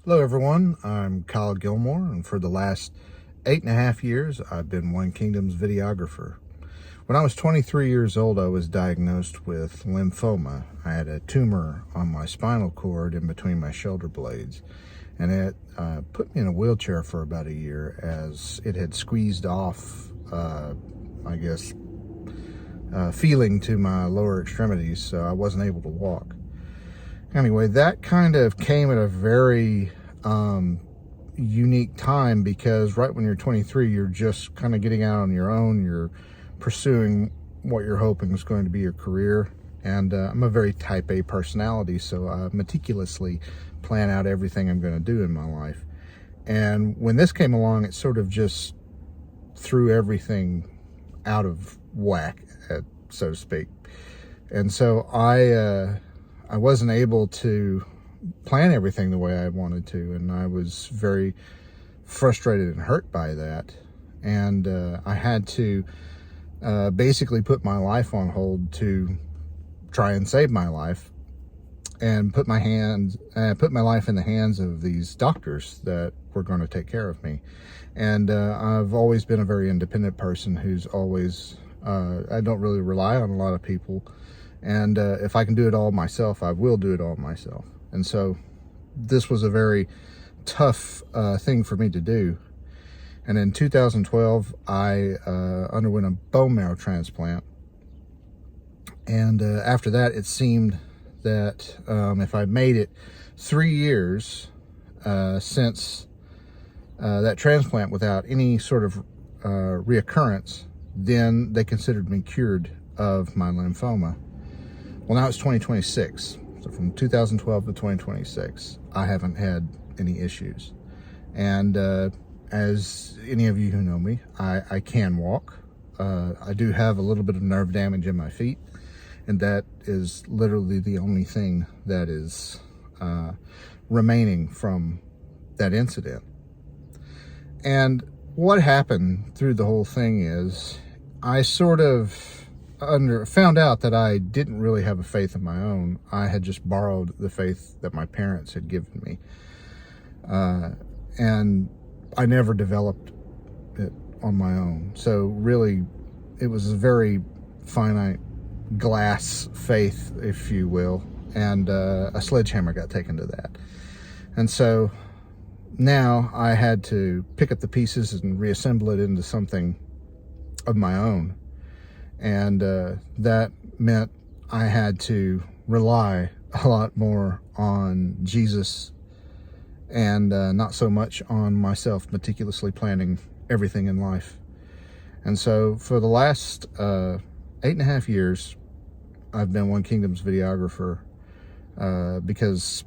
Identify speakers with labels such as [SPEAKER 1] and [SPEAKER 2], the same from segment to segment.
[SPEAKER 1] Hello everyone, I'm Kyle Gilmore, and for the last 8.5 years I've been One Kingdom's videographer. When I was 23 years old, I was diagnosed with lymphoma. I had a tumor on my spinal cord in between my shoulder blades, and it put me in a wheelchair for about a year as it had squeezed off, feeling to my lower extremities, so I wasn't able to walk. Anyway, that kind of came at a very unique time, because right when you're 23, you're just kind of getting out on your own. You're pursuing what you're hoping is going to be your career. And I'm a very type A personality, so I meticulously plan out everything I'm going to do in my life. And when this came along, it sort of just threw everything out of whack, so to speak. And so I wasn't able to plan everything the way I wanted to, and I was very frustrated and hurt by that. And I had to basically put my life on hold to try and save my life, and put my life in the hands of these doctors that were going to take care of me. And I've always been a very independent person who's always I don't really rely on a lot of people. And if I can do it all myself, I will do it all myself. And so this was a very tough thing for me to do. And in 2012, I underwent a bone marrow transplant. And after that, it seemed that if I made it 3 years since that transplant without any sort of reoccurrence, then they considered me cured of my lymphoma. Well, now it's 2026, so from 2012 to 2026, I haven't had any issues. And as any of you who know me, I can walk. I do have a little bit of nerve damage in my feet, and that is literally the only thing that is remaining from that incident. And what happened through the whole thing is I sort of found out that I didn't really have a faith of my own. I had just borrowed the faith that my parents had given me. And I never developed it on my own. So really, it was a very finite glass faith, if you will. And a sledgehammer got taken to that. And so now I had to pick up the pieces and reassemble it into something of my own. And that meant I had to rely a lot more on Jesus, and not so much on myself meticulously planning everything in life. And so for the last 8.5 years, I've been One Kingdom's videographer, because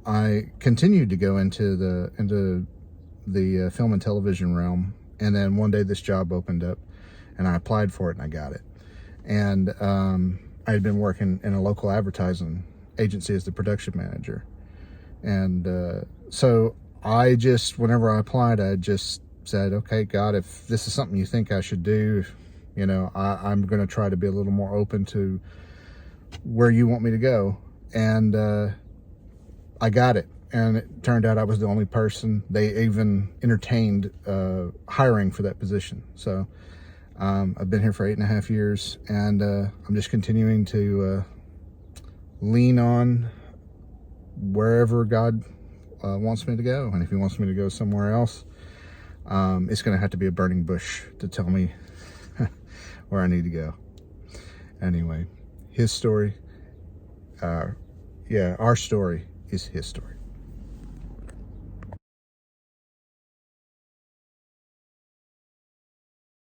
[SPEAKER 1] I continued to go into the film and television realm. And then one day this job opened up, and I applied for it, and I got it. And I had been working in a local advertising agency as the production manager. And so I just, whenever I applied, I just said, okay, God, if this is something you think I should do, you know, I'm going to try to be a little more open to where you want me to go. And I got it. And it turned out I was the only person. They even entertained hiring for that position. So I've been here for 8.5 years, and I'm just continuing to lean on wherever God wants me to go. And if he wants me to go somewhere else, it's going to have to be a burning bush to tell me where I need to go. Anyway, his story, our story is his story.